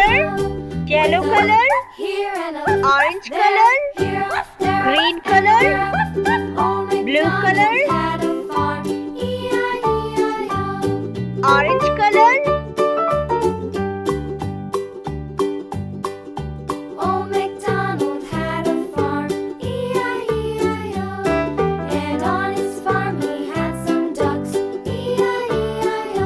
color, yellow color, orange color, green color, blue color, orange color. Old MacDonald had a farm, E-I-E-I-O. And on his farm he had some ducks, E-I-E-I-O.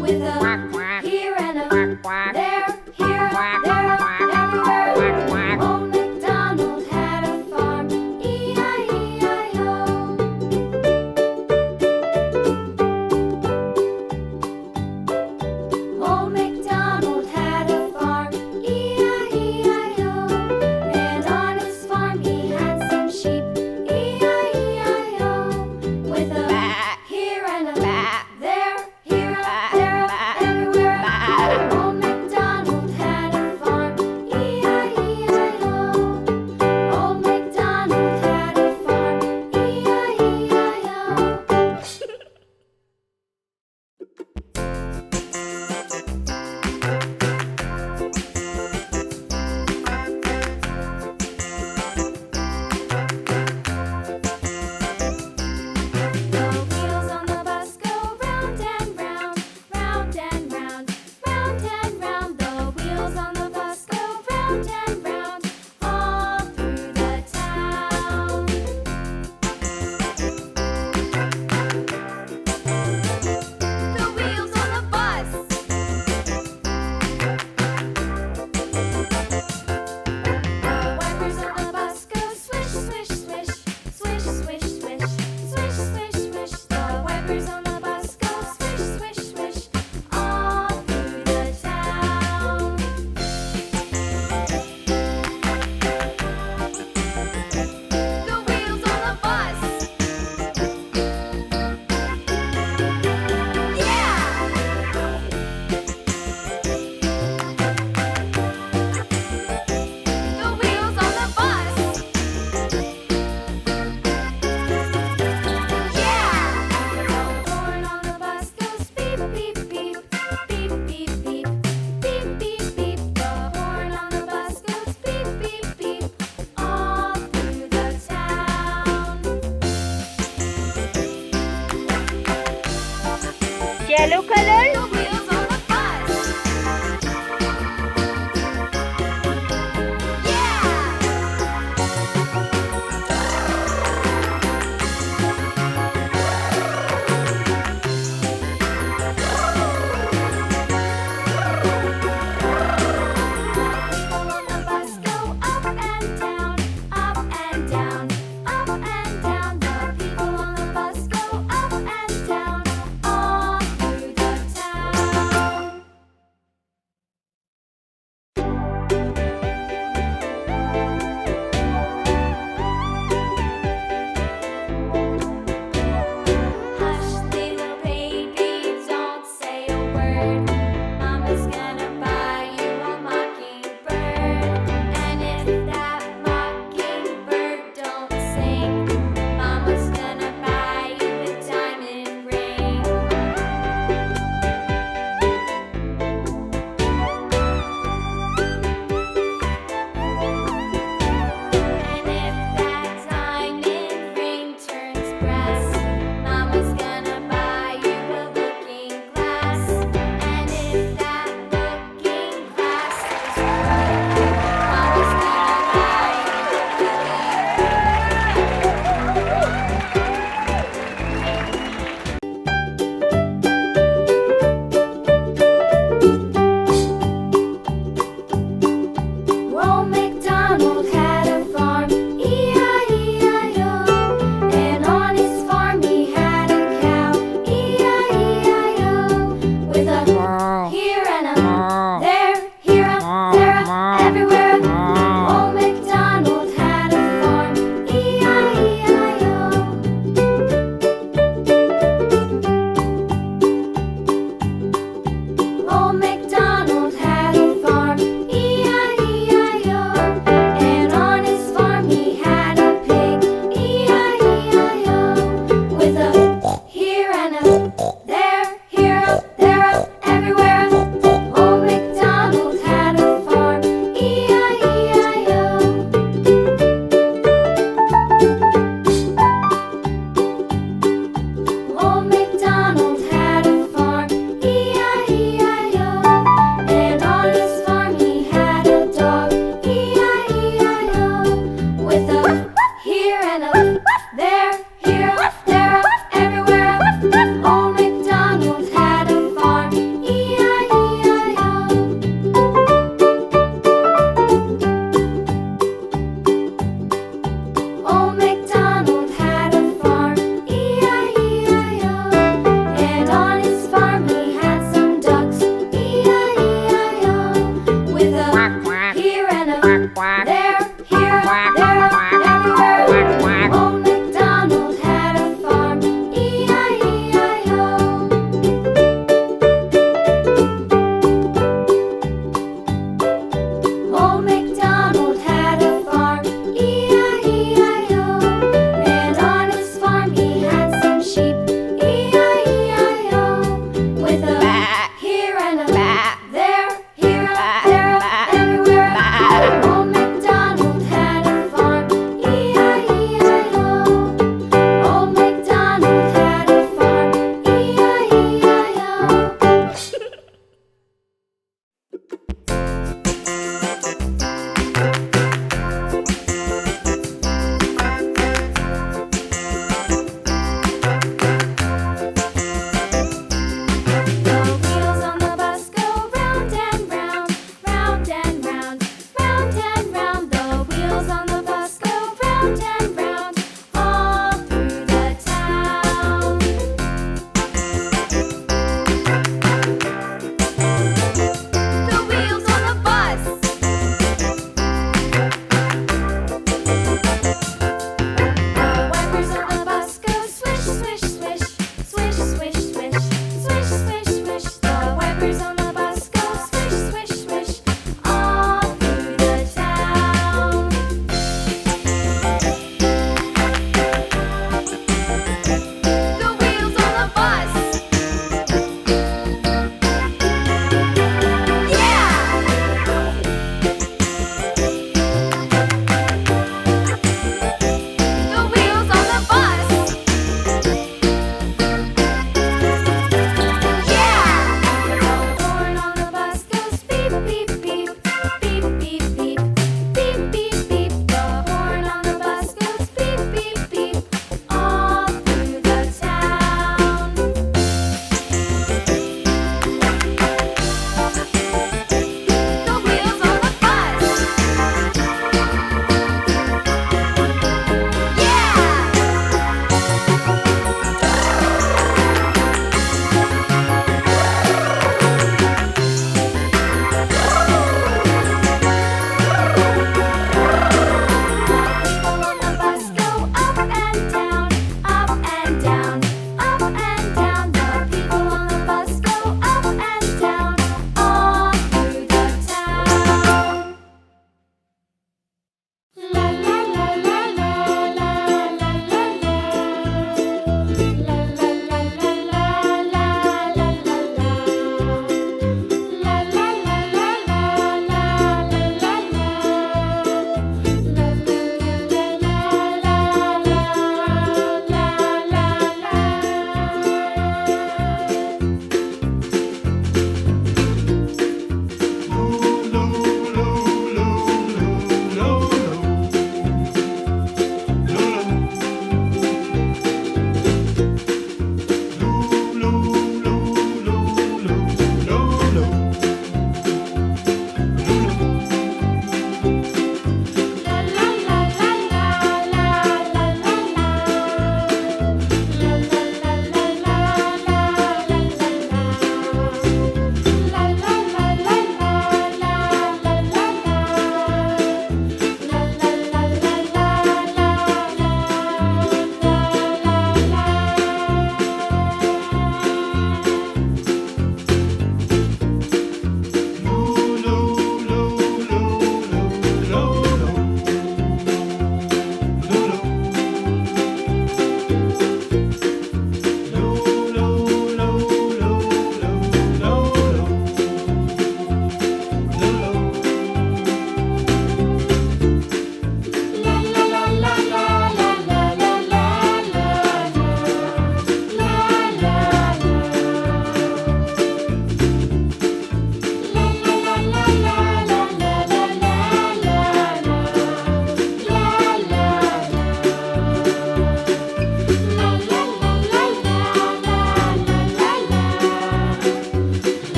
With a here and a there, here, there, everywhere. Old MacDonald had a farm, E-I-E-I-O. Old MacDonald had a farm, E-I-E-I-O. And on his farm he had some sheep, E-I-E-I-O. With a here and a there, here, there, everywhere. Old MacDonald had a farm, E-I-E-I-O. Old MacDonald had a farm, The wheels on the bus go round and round, round and round, round and round. The wheels on the bus go round and round, all through the town. The wheels on the bus. The wipers on the bus go swish, swish, swish, swish, swish, swish, swish, swish, swish. The wipers on the bus go swish, swish, swish, all through the town. The wheels on the bus. Yeah! The wheels on the bus. Yeah! The horn on the bus goes beep, beep, beep, beep, beep, beep, beep, beep, beep. The horn on the bus goes beep, beep, beep, all through the town. Yellow color, The wheels on the bus. Yeah! People on the bus go up and down, up and down, up and down. The people on the bus go up and down, all through the town. Hush, little baby, don't say a word. Mama's gonna buy you a mockingbird. And if that mockingbird don't sing, Mama's gonna buy you a diamond ring. And if that diamond ring turns brass, Mama's gonna buy you a looking glass. And if that looking glass is right, Mama's gonna buy you a Old MacDonald had a farm, E-I-E-I-O. And on his farm he had a cow, E-I-E-I-O. With a here and a there, here, there, everywhere.